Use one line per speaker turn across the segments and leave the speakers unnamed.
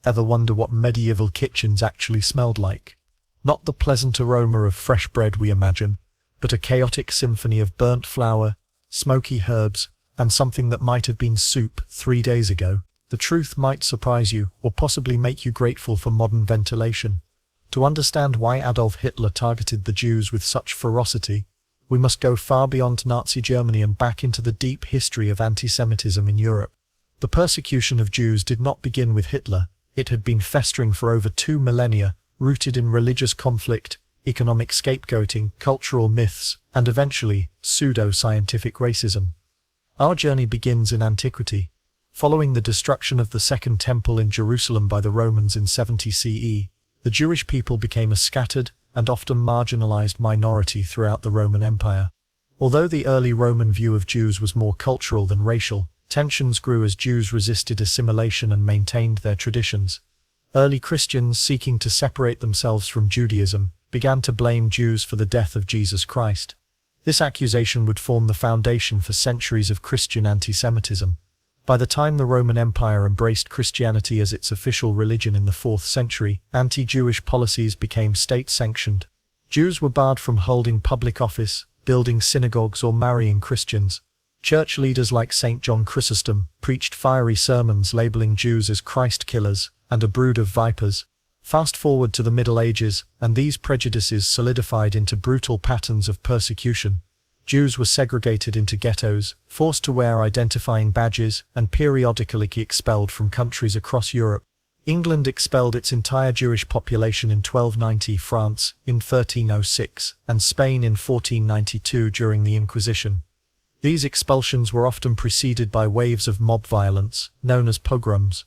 Ever wonder what medieval kitchens actually smelled like? Not the pleasant aroma of fresh bread we imagine, but a chaotic symphony of burnt flour, smoky herbs, and something that might have been soup 3 days ago. The truth might surprise you, or possibly make you grateful for modern ventilation. To understand why Adolf Hitler targeted the Jews with such ferocity, we must go far beyond Nazi Germany and back into the deep history of anti-Semitism in Europe. The persecution of Jews did not begin with Hitler. It had been festering for over 2 millennia, rooted in religious conflict, economic scapegoating, cultural myths, and eventually, pseudo-scientific racism. Our journey begins in antiquity. Following the destruction of the Second Temple in Jerusalem by the Romans in 70 CE, the Jewish people became a scattered and often marginalized minority throughout the Roman Empire. Although the early Roman view of Jews was more cultural than racial, tensions grew as Jews resisted assimilation and maintained their traditions. Early Christians, seeking to separate themselves from Judaism, began to blame Jews for the death of Jesus Christ. This accusation would form the foundation for centuries of Christian anti-Semitism. By the time the Roman Empire embraced Christianity as its official religion in the 4th century, anti-Jewish policies became state-sanctioned. Jews were barred from holding public office, building synagogues, or marrying Christians. Church leaders like St. John Chrysostom preached fiery sermons labeling Jews as Christ killers and a brood of vipers. Fast forward to the Middle Ages, and these prejudices solidified into brutal patterns of persecution. Jews were segregated into ghettos, forced to wear identifying badges, and periodically expelled from countries across Europe. England expelled its entire Jewish population in 1290, France in 1306, and Spain in 1492 during the Inquisition. These expulsions were often preceded by waves of mob violence, known as pogroms.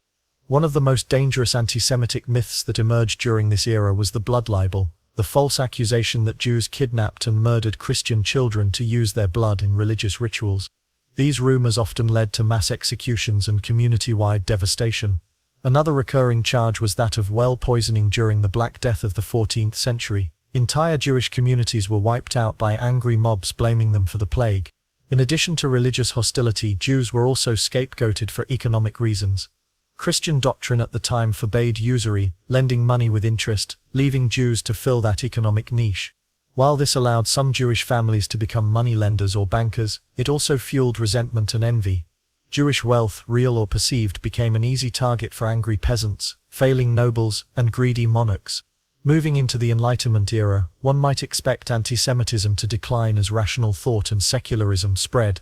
One of the most dangerous anti-Semitic myths that emerged during this era was the blood libel, the false accusation that Jews kidnapped and murdered Christian children to use their blood in religious rituals. These rumors often led to mass executions and community-wide devastation. Another recurring charge was that of well poisoning during the Black Death of the 14th century. Entire Jewish communities were wiped out by angry mobs blaming them for the plague. In addition to religious hostility, Jews were also scapegoated for economic reasons. Christian doctrine at the time forbade usury, lending money with interest, leaving Jews to fill that economic niche. While this allowed some Jewish families to become moneylenders or bankers, it also fueled resentment and envy. Jewish wealth, real or perceived, became an easy target for angry peasants, failing nobles, and greedy monarchs. Moving into the Enlightenment era, one might expect anti-Semitism to decline as rational thought and secularism spread.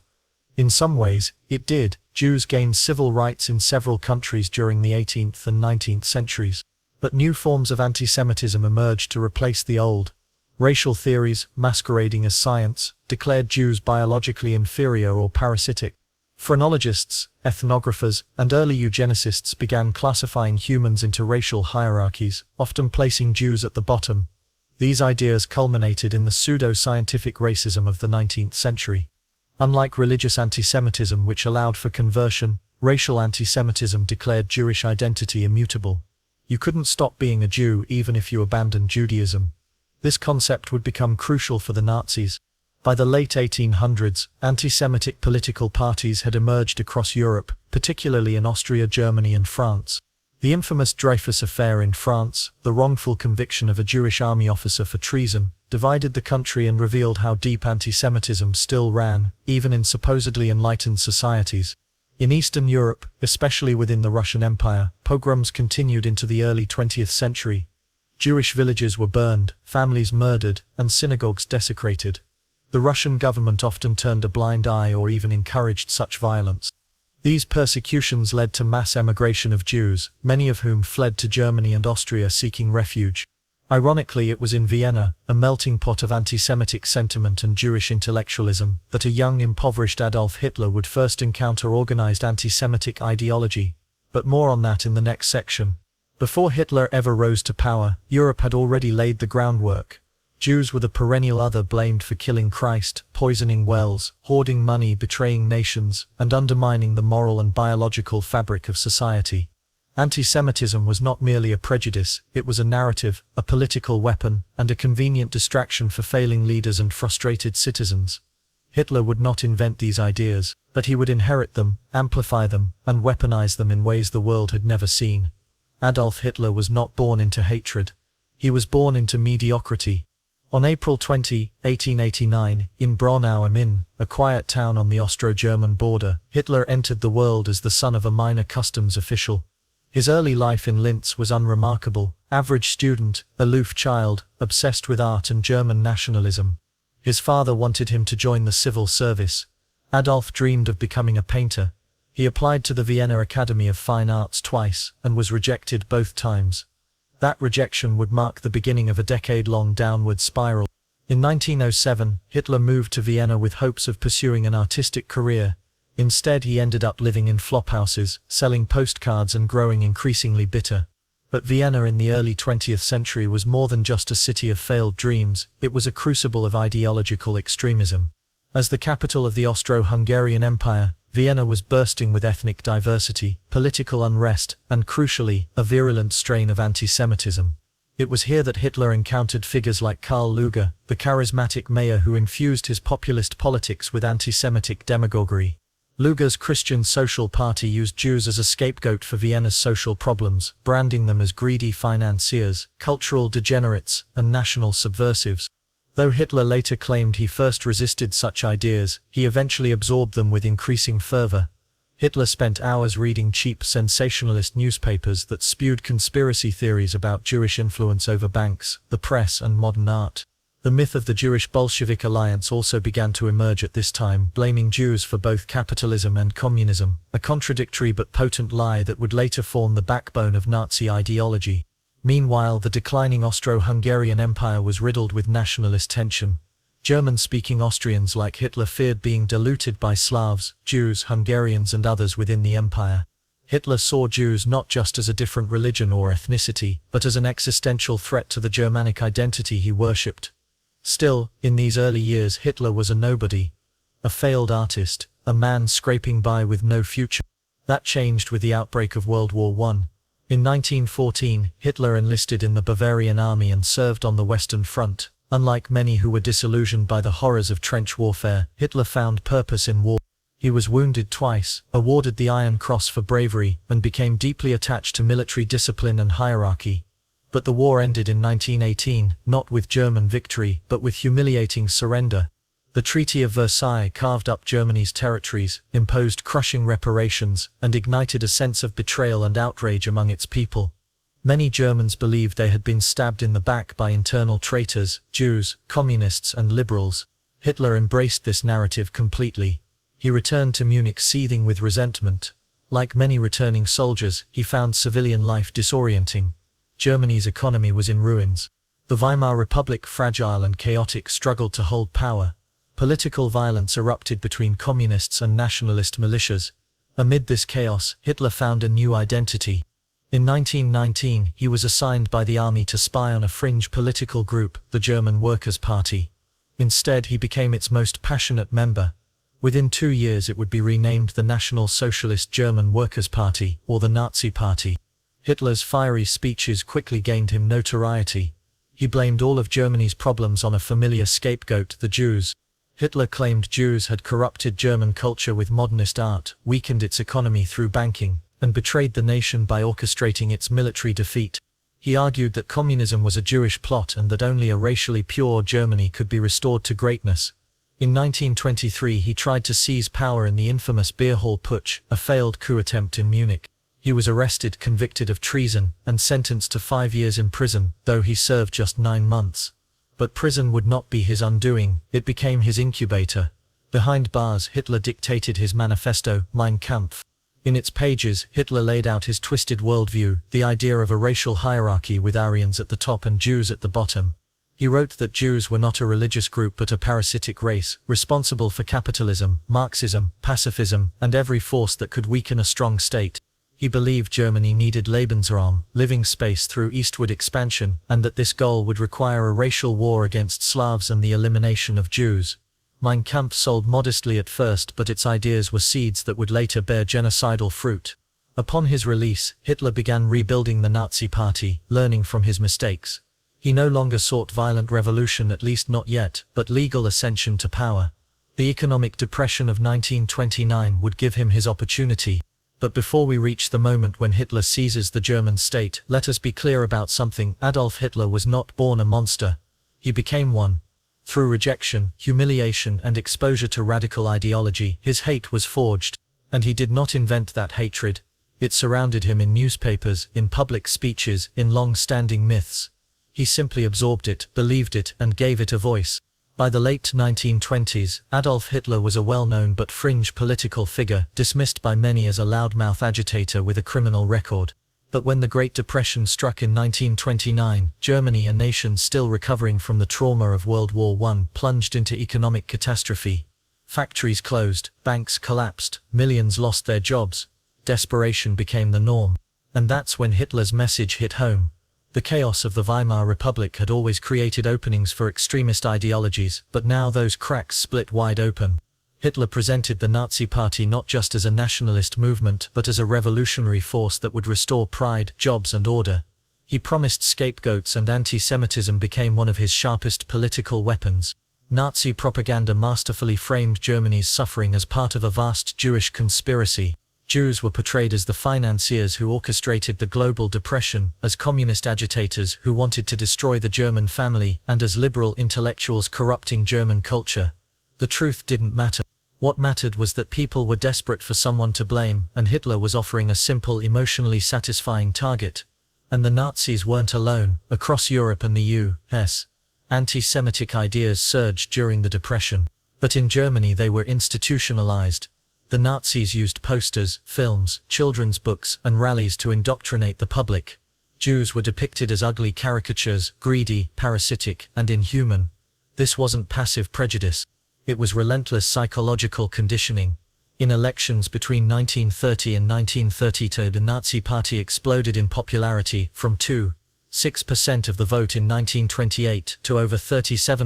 In some ways, it did. Jews gained civil rights in several countries during the 18th and 19th centuries. But new forms of anti-Semitism emerged to replace the old. Racial theories, masquerading as science, declared Jews biologically inferior or parasitic. Phrenologists, ethnographers, and early eugenicists began classifying humans into racial hierarchies, often placing Jews at the bottom. These ideas culminated in the pseudo-scientific racism of the 19th century. Unlike religious anti-Semitism, which allowed for conversion, racial anti-Semitism declared Jewish identity immutable. You couldn't stop being a Jew even if you abandoned Judaism. This concept would become crucial for the Nazis. By the late 1800s, anti-Semitic political parties had emerged across Europe, particularly in Austria, Germany, and France. The infamous Dreyfus Affair in France, the wrongful conviction of a Jewish army officer for treason, divided the country and revealed how deep anti-Semitism still ran, even in supposedly enlightened societies. In Eastern Europe, especially within the Russian Empire, pogroms continued into the early 20th century. Jewish villages were burned, families murdered, and synagogues desecrated. The Russian government often turned a blind eye or even encouraged such violence. These persecutions led to mass emigration of Jews, many of whom fled to Germany and Austria seeking refuge. Ironically, it was in Vienna, a melting pot of anti-Semitic sentiment and Jewish intellectualism, that a young, impoverished Adolf Hitler would first encounter organized anti-Semitic ideology. But more on that in the next section. Before Hitler ever rose to power, Europe had already laid the groundwork. Jews were the perennial other, blamed for killing Christ, poisoning wells, hoarding money, betraying nations, and undermining the moral and biological fabric of society. Anti-Semitism was not merely a prejudice, it was a narrative, a political weapon, and a convenient distraction for failing leaders and frustrated citizens. Hitler would not invent these ideas, but he would inherit them, amplify them, and weaponize them in ways the world had never seen. Adolf Hitler was not born into hatred. He was born into mediocrity. On April 20, 1889, in Braunau am Inn, a quiet town on the Austro-German border, Hitler entered the world as the son of a minor customs official. His early life in Linz was unremarkable. Average student, aloof child, obsessed with art and German nationalism. His father wanted him to join the civil service. Adolf dreamed of becoming a painter. He applied to the Vienna Academy of Fine Arts twice, and was rejected both times. That rejection would mark the beginning of a decade-long downward spiral. In 1907, Hitler moved to Vienna with hopes of pursuing an artistic career. Instead, he ended up living in flophouses, selling postcards and growing increasingly bitter. But Vienna in the early 20th century was more than just a city of failed dreams, it was a crucible of ideological extremism. As the capital of the Austro-Hungarian Empire, Vienna was bursting with ethnic diversity, political unrest, and crucially, a virulent strain of antisemitism. It was here that Hitler encountered figures like Karl Lueger, the charismatic mayor who infused his populist politics with anti-Semitic demagoguery. Lueger's Christian Social Party used Jews as a scapegoat for Vienna's social problems, branding them as greedy financiers, cultural degenerates, and national subversives. Though Hitler later claimed he first resisted such ideas, he eventually absorbed them with increasing fervor. Hitler spent hours reading cheap sensationalist newspapers that spewed conspiracy theories about Jewish influence over banks, the press, and modern art. The myth of the Jewish-Bolshevik alliance also began to emerge at this time, blaming Jews for both capitalism and communism, a contradictory but potent lie that would later form the backbone of Nazi ideology. Meanwhile, the declining Austro-Hungarian Empire was riddled with nationalist tension. German-speaking Austrians like Hitler feared being diluted by Slavs, Jews, Hungarians, and others within the empire. Hitler saw Jews not just as a different religion or ethnicity, but as an existential threat to the Germanic identity he worshipped. Still, in these early years Hitler was a nobody. A failed artist, a man scraping by with no future. That changed with the outbreak of World War I. In 1914, Hitler enlisted in the Bavarian army and served on the Western Front. Unlike many who were disillusioned by the horrors of trench warfare, Hitler found purpose in war. He was wounded twice, awarded the Iron Cross for bravery, and became deeply attached to military discipline and hierarchy. But the war ended in 1918, not with German victory, but with humiliating surrender. The Treaty of Versailles carved up Germany's territories, imposed crushing reparations, and ignited a sense of betrayal and outrage among its people. Many Germans believed they had been stabbed in the back by internal traitors, Jews, communists, and liberals. Hitler embraced this narrative completely. He returned to Munich seething with resentment. Like many returning soldiers, he found civilian life disorienting. Germany's economy was in ruins. The Weimar Republic, fragile and chaotic, struggled to hold power. Political violence erupted between communists and nationalist militias. Amid this chaos, Hitler found a new identity. In 1919, he was assigned by the army to spy on a fringe political group, the German Workers' Party. Instead, he became its most passionate member. Within 2 years it would be renamed the National Socialist German Workers' Party, or the Nazi Party. Hitler's fiery speeches quickly gained him notoriety. He blamed all of Germany's problems on a familiar scapegoat, the Jews. Hitler claimed Jews had corrupted German culture with modernist art, weakened its economy through banking, and betrayed the nation by orchestrating its military defeat. He argued that communism was a Jewish plot and that only a racially pure Germany could be restored to greatness. In 1923 he tried to seize power in the infamous beer hall putsch, a failed coup attempt in Munich. He was arrested, convicted of treason, and sentenced to 5 years in prison, though he served just 9 months. But prison would not be his undoing, it became his incubator. Behind bars, Hitler dictated his manifesto, Mein Kampf. In its pages, Hitler laid out his twisted worldview, the idea of a racial hierarchy with Aryans at the top and Jews at the bottom. He wrote that Jews were not a religious group but a parasitic race, responsible for capitalism, Marxism, pacifism, and every force that could weaken a strong state. He believed Germany needed Lebensraum, living space through eastward expansion, and that this goal would require a racial war against Slavs and the elimination of Jews. Mein Kampf sold modestly at first, but its ideas were seeds that would later bear genocidal fruit. Upon his release, Hitler began rebuilding the Nazi Party, learning from his mistakes. He no longer sought violent revolution, at least not yet, but legal ascension to power. The economic depression of 1929 would give him his opportunity. But before we reach the moment when Hitler seizes the German state, let us be clear about something. Adolf Hitler was not born a monster. He became one. Through rejection, humiliation, and exposure to radical ideology, his hate was forged. And he did not invent that hatred. It surrounded him in newspapers, in public speeches, in long-standing myths. He simply absorbed it, believed it, and gave it a voice. By the late 1920s, Adolf Hitler was a well-known but fringe political figure, dismissed by many as a loudmouth agitator with a criminal record. But when the Great Depression struck in 1929, Germany, a nation still recovering from the trauma of World War I, plunged into economic catastrophe. Factories closed, banks collapsed, millions lost their jobs. Desperation became the norm. And that's when Hitler's message hit home. The chaos of the Weimar Republic had always created openings for extremist ideologies, but now those cracks split wide open. Hitler presented the Nazi Party not just as a nationalist movement but as a revolutionary force that would restore pride, jobs and order. He promised scapegoats, and anti-Semitism became one of his sharpest political weapons. Nazi propaganda masterfully framed Germany's suffering as part of a vast Jewish conspiracy. Jews were portrayed as the financiers who orchestrated the global depression, as communist agitators who wanted to destroy the German family, and as liberal intellectuals corrupting German culture. The truth didn't matter. What mattered was that people were desperate for someone to blame, and Hitler was offering a simple, emotionally satisfying target. And the Nazis weren't alone. Across Europe and the U.S., anti-Semitic ideas surged during the Depression. But in Germany they were institutionalized. The Nazis used posters, films, children's books, and rallies to indoctrinate the public. Jews were depicted as ugly caricatures, greedy, parasitic, and inhuman. This wasn't passive prejudice. It was relentless psychological conditioning. In elections between 1930 and 1932, the Nazi Party exploded in popularity from 2.6% of the vote in 1928 to over 37%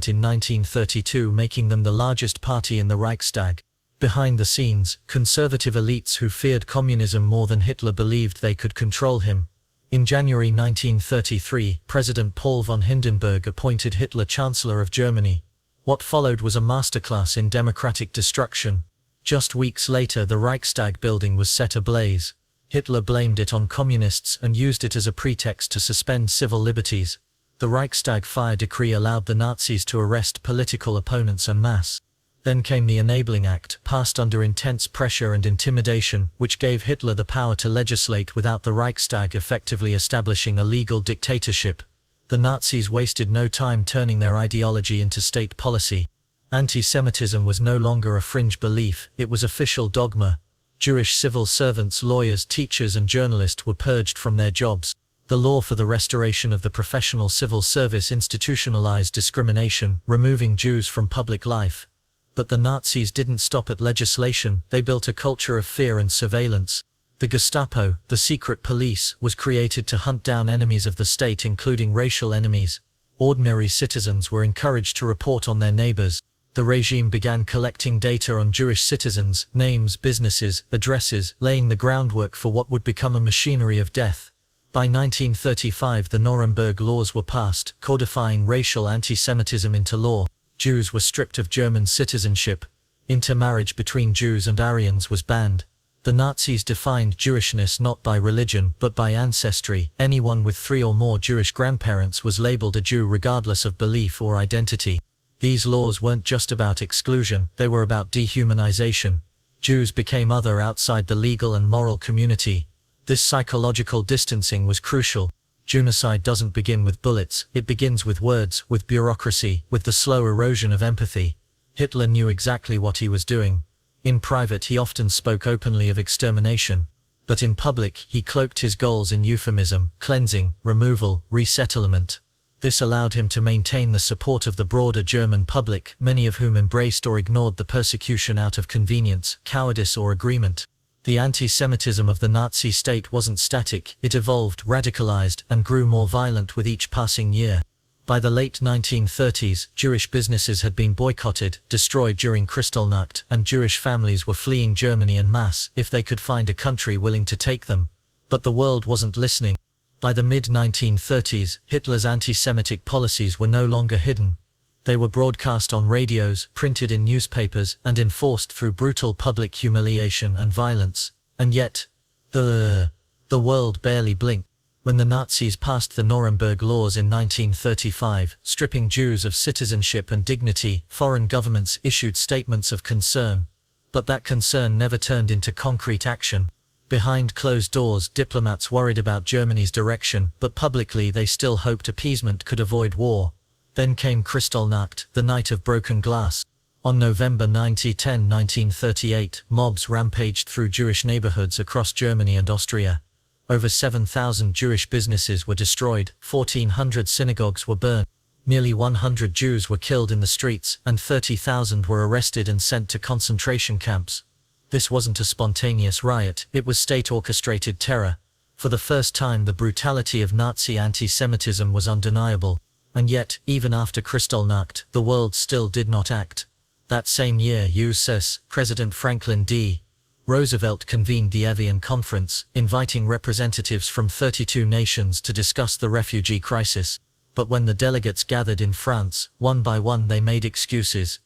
in 1932, making them the largest party in the Reichstag. Behind the scenes, conservative elites who feared communism more than Hitler believed they could control him. In January 1933, President Paul von Hindenburg appointed Hitler Chancellor of Germany. What followed was a masterclass in democratic destruction. Just weeks later, the Reichstag building was set ablaze. Hitler blamed it on communists and used it as a pretext to suspend civil liberties. The Reichstag fire decree allowed the Nazis to arrest political opponents en masse. Then came the Enabling Act, passed under intense pressure and intimidation, which gave Hitler the power to legislate without the Reichstag effectively establishing a legal dictatorship. The Nazis wasted no time turning their ideology into state policy. Anti-Semitism was no longer a fringe belief, it was official dogma. Jewish civil servants, lawyers, teachers and journalists were purged from their jobs. The law for the restoration of the professional civil service institutionalized discrimination, removing Jews from public life. But the Nazis didn't stop at legislation, they built a culture of fear and surveillance. The Gestapo, the secret police, was created to hunt down enemies of the state, including racial enemies. Ordinary citizens were encouraged to report on their neighbors. The regime began collecting data on Jewish citizens, names, businesses, addresses, laying the groundwork for what would become a machinery of death. By 1935, the Nuremberg laws were passed, codifying racial anti-Semitism into law. Jews were stripped of German citizenship. Intermarriage between Jews and Aryans was banned. The Nazis defined Jewishness not by religion but by ancestry. Anyone with 3 or more Jewish grandparents was labeled a Jew regardless of belief or identity. These laws weren't just about exclusion, they were about dehumanization. Jews became other outside the legal and moral community. This psychological distancing was crucial. Genocide doesn't begin with bullets, it begins with words, with bureaucracy, with the slow erosion of empathy. Hitler knew exactly what he was doing. In private he often spoke openly of extermination. But in public he cloaked his goals in euphemism, cleansing, removal, resettlement. This allowed him to maintain the support of the broader German public, many of whom embraced or ignored the persecution out of convenience, cowardice or agreement. The anti-Semitism of the Nazi state wasn't static, it evolved, radicalized, and grew more violent with each passing year. By the late 1930s, Jewish businesses had been boycotted, destroyed during Kristallnacht, and Jewish families were fleeing Germany en masse if they could find a country willing to take them. But the world wasn't listening. By the mid-1930s, Hitler's anti-Semitic policies were no longer hidden. They were broadcast on radios, printed in newspapers, and enforced through brutal public humiliation and violence.
And yet, the world barely blinked. When the Nazis passed the Nuremberg laws in 1935, stripping Jews of citizenship and dignity, foreign governments issued statements of concern. But that concern never turned into concrete action. Behind closed doors, diplomats worried about Germany's direction, but publicly they still hoped appeasement could avoid war. Then came Kristallnacht, the night of broken glass. On November 10, 1938, mobs rampaged through Jewish neighborhoods across Germany and Austria. Over 7,000 Jewish businesses were destroyed, 1,400 synagogues were burned, nearly 100 Jews were killed in the streets, and 30,000 were arrested and sent to concentration camps. This wasn't a spontaneous riot, it was state-orchestrated terror. For the first time, the brutality of Nazi anti-Semitism was undeniable. And yet, even after Kristallnacht, the world still did not act. That same year, U.S. President Franklin D. Roosevelt convened the Evian Conference, inviting representatives from 32 nations to discuss the refugee crisis. But when the delegates gathered in France, one by one they made excuses.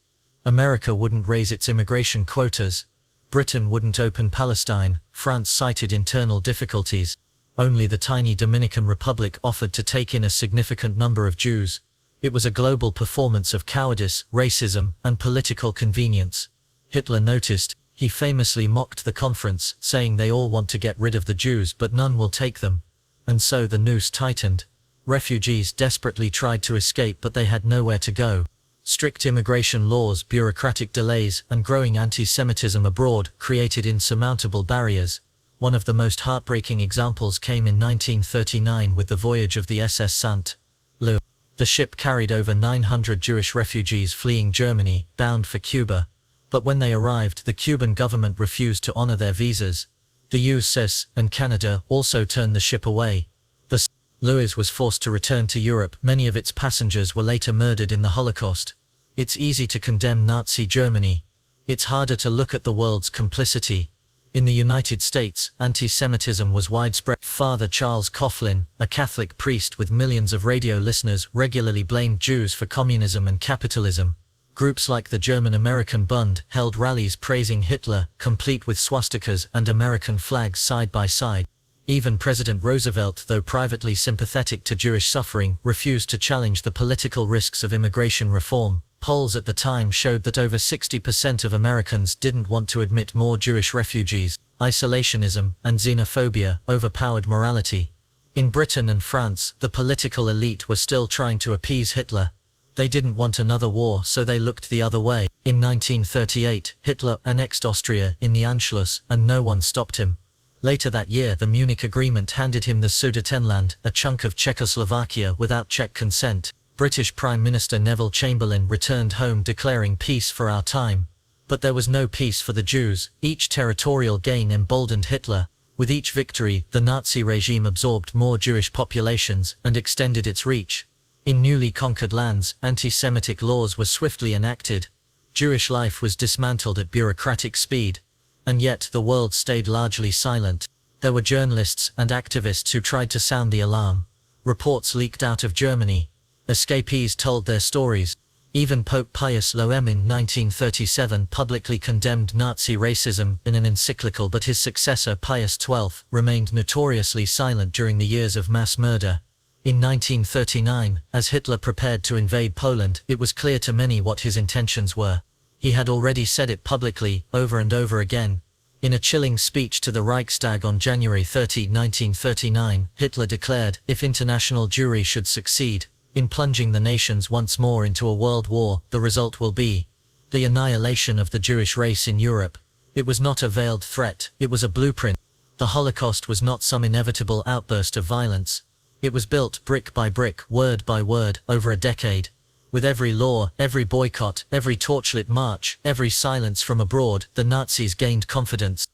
America wouldn't raise its immigration quotas. Britain wouldn't open Palestine. France cited internal difficulties. Only the tiny Dominican Republic offered to take in a significant number of Jews. It was a global performance of cowardice, racism, and political convenience. Hitler noticed. He famously mocked the conference, saying they all want to get rid of the Jews but none will take them. And so the noose tightened. Refugees desperately tried to escape but they had nowhere to go. Strict immigration laws, bureaucratic delays, and growing anti-Semitism abroad created insurmountable barriers. One of the most heartbreaking examples came in 1939 with the voyage of the SS St. Louis. The ship carried over 900 Jewish refugees fleeing Germany, bound for Cuba. But when they arrived, the Cuban government refused to honor their visas. The US and Canada also turned the ship away. The St. Louis was forced to return to Europe. Many of its passengers were later murdered in the Holocaust. It's easy to condemn Nazi Germany. It's harder to look at the world's complicity. In the United States, anti-Semitism was widespread. Father Charles Coughlin, a Catholic priest with millions of radio listeners, regularly blamed Jews for communism and capitalism. Groups like the German-American Bund held rallies praising Hitler, complete with swastikas and American flags side by side. Even President Roosevelt, though privately sympathetic to Jewish suffering, refused to challenge the political risks of immigration reform. Polls at the time showed that over 60% of Americans didn't want to admit more Jewish refugees. Isolationism and xenophobia overpowered morality. In Britain and France, the political elite were still trying to appease Hitler. They didn't want another war, so they looked the other way. In 1938, Hitler annexed Austria in the Anschluss, and no one stopped him. Later that year, the Munich Agreement handed him the Sudetenland, a chunk of Czechoslovakia without Czech consent. British Prime Minister Neville Chamberlain returned home declaring peace for our time. But there was no peace for the Jews. Each territorial gain emboldened Hitler. With each victory, the Nazi regime absorbed more Jewish populations and extended its reach. In newly conquered lands, anti-Semitic laws were swiftly enacted. Jewish life was dismantled at bureaucratic speed. And yet, the world stayed largely silent. There were journalists and activists who tried to sound the alarm. Reports leaked out of Germany. Escapees told their stories. Even Pope Pius X in 1937 publicly condemned Nazi racism in an encyclical, but his successor Pius XII remained notoriously silent during the years of mass murder. In 1939, as Hitler prepared to invade Poland, it was clear to many what his intentions were. He had already said it publicly, over and over again. In a chilling speech to the Reichstag on January 30, 1939, Hitler declared, if international Jewry should succeed in plunging the nations once more into a world war, the result will be the annihilation of the Jewish race in Europe. It was not a veiled threat, it was a blueprint. The Holocaust was not some inevitable outburst of violence. It was built brick by brick, word by word, over a decade. With every law, every boycott, every torchlit march, every silence from abroad, the Nazis gained confidence.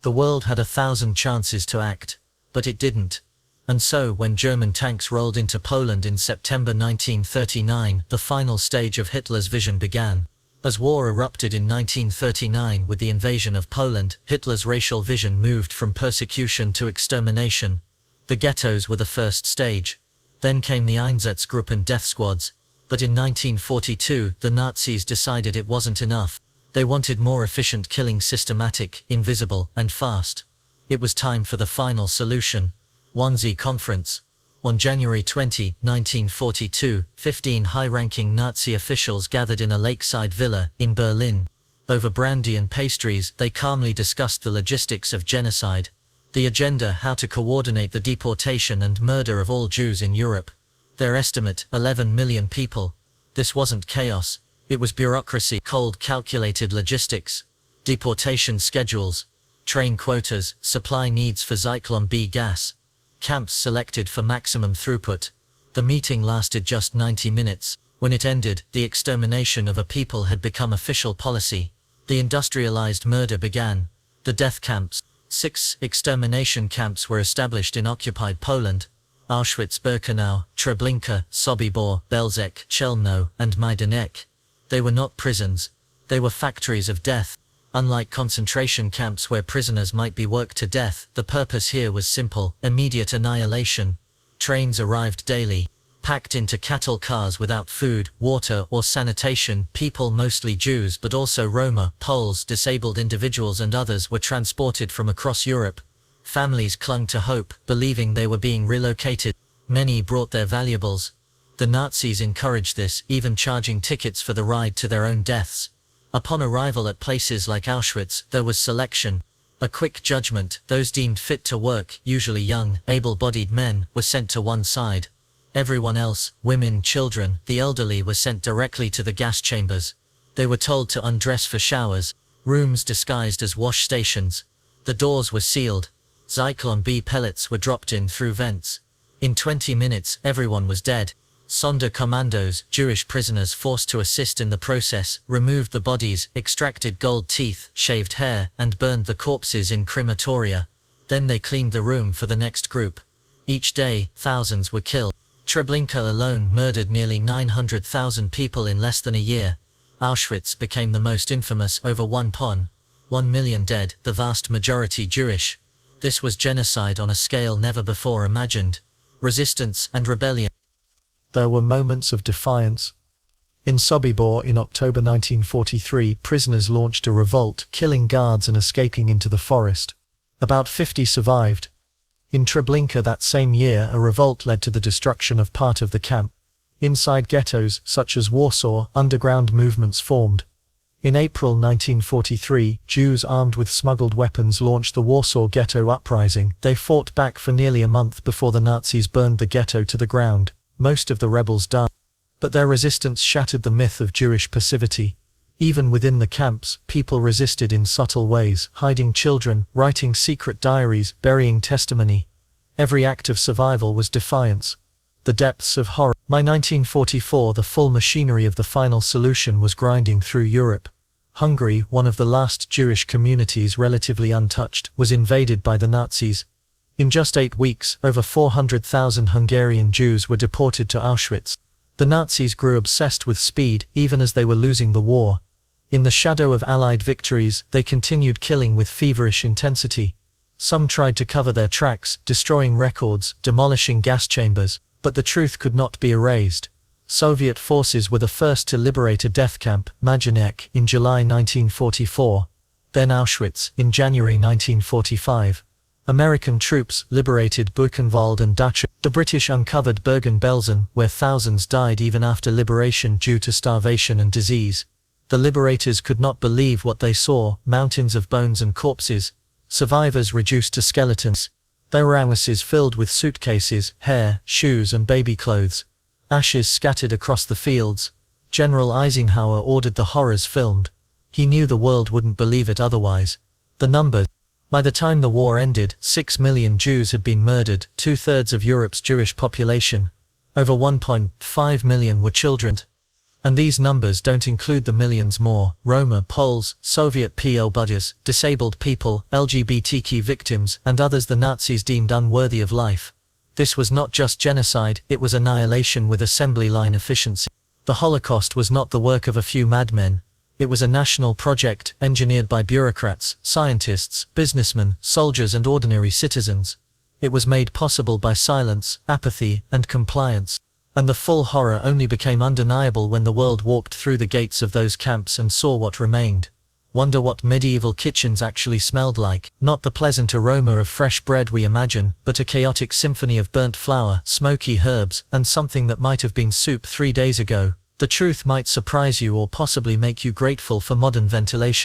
The world had 1,000 chances to act, but it didn't. And so, when German tanks rolled into Poland in September 1939, the final stage of Hitler's vision began. As war erupted in 1939 with the invasion of Poland, Hitler's racial vision moved from persecution to extermination. The ghettos were the first stage. Then came the Einsatzgruppen death squads. But in 1942, the Nazis decided it wasn't enough. They wanted more efficient killing, systematic, invisible, and fast. It was time for the final solution. Wannsee Conference. On January 20, 1942, 15 high-ranking Nazi officials gathered in a lakeside villa in Berlin. Over brandy and pastries, they calmly discussed the logistics of genocide. The agenda: how to coordinate the deportation and murder of all Jews in Europe. Their estimate: 11 million people. This wasn't chaos. It was bureaucracy, cold, calculated logistics. Deportation schedules, train quotas, supply needs for Zyklon B gas. Camps selected for maximum throughput. The meeting lasted just 90 minutes. When it ended, the extermination of a people had become official policy. The industrialized murder began. The death camps. 6 extermination camps were established in occupied Poland: Auschwitz, Birkenau, Treblinka, Sobibor, Belzec, Chelmno, and Majdanek. They were not prisons. They were factories of death. Unlike concentration camps where prisoners might be worked to death, the purpose here was simple: immediate annihilation. Trains arrived daily, packed into cattle cars without food, water, or sanitation. People, mostly Jews but also Roma, Poles, disabled individuals and others, were transported from across Europe. Families clung to hope, believing they were being relocated. Many brought their valuables. The Nazis encouraged this, even charging tickets for the ride to their own deaths. Upon arrival at places like Auschwitz, there was selection. A quick judgment: those deemed fit to work, usually young, able-bodied men, were sent to one side. Everyone else, women, children, the elderly, were sent directly to the gas chambers. They were told to undress for showers, rooms disguised as wash stations. The doors were sealed. Zyklon B pellets were dropped in through vents. In 20 minutes, everyone was dead. Sonderkommandos, Jewish prisoners forced to assist in the process, removed the bodies, extracted gold teeth, shaved hair, and burned the corpses in crematoria. Then they cleaned the room for the next group. Each day, thousands were killed. Treblinka alone murdered nearly 900,000 people in less than a year. Auschwitz became the most infamous: over 1 million dead, the vast majority Jewish. This was genocide on a scale never before imagined. Resistance and rebellion.
There were moments of defiance. In Sobibor in October 1943, prisoners launched a revolt, killing guards and escaping into the forest. About 50 survived. In Treblinka that same year, a revolt led to the destruction of part of the camp. Inside ghettos, such as Warsaw, underground movements formed. In April 1943, Jews armed with smuggled weapons launched the Warsaw Ghetto Uprising. They fought back for nearly a month before the Nazis burned the ghetto to the ground. Most of the rebels died, but their resistance shattered the myth of Jewish passivity. Even within the camps, people resisted in subtle ways, hiding children, writing secret diaries, burying testimony. Every act of survival was defiance. The depths of horror. By 1944, the full machinery of the final solution was grinding through Europe. Hungary, one of the last Jewish communities relatively untouched, was invaded by the Nazis. In just 8 weeks, over 400,000 Hungarian Jews were deported to Auschwitz. The Nazis grew obsessed with speed, even as they were losing the war. In the shadow of Allied victories, they continued killing with feverish intensity. Some tried to cover their tracks, destroying records, demolishing gas chambers, but the truth could not be erased. Soviet forces were the first to liberate a death camp, Majdanek, in July 1944. Then Auschwitz, in January 1945. American troops liberated Buchenwald and Dachau. The British uncovered Bergen-Belsen, where thousands died even after liberation due to starvation and disease. The liberators could not believe what they saw: mountains of bones and corpses, survivors reduced to skeletons, their warehouses filled with suitcases, hair, shoes and baby clothes, ashes scattered across the fields. General Eisenhower ordered the horrors filmed. He knew the world wouldn't believe it otherwise. The numbers. By the time the war ended, 6 million Jews had been murdered, 2/3 of Europe's Jewish population. Over 1.5 million were children. And these numbers don't include the millions more: Roma, Poles, Soviet POWs, disabled people, LGBTQ victims, and others the Nazis deemed unworthy of life. This was not just genocide, it was annihilation with assembly line efficiency. The Holocaust was not the work of a few madmen. It was a national project, engineered by bureaucrats, scientists, businessmen, soldiers and ordinary citizens. It was made possible by silence, apathy, and compliance. And the full horror only became undeniable when the world walked through the gates of those camps and saw what remained.
Wonder what medieval kitchens actually smelled like. Not the pleasant aroma of fresh bread we imagine, but a chaotic symphony of burnt flour, smoky herbs, and something that might have been soup 3 days ago. The truth might surprise you or possibly make you grateful for modern ventilation.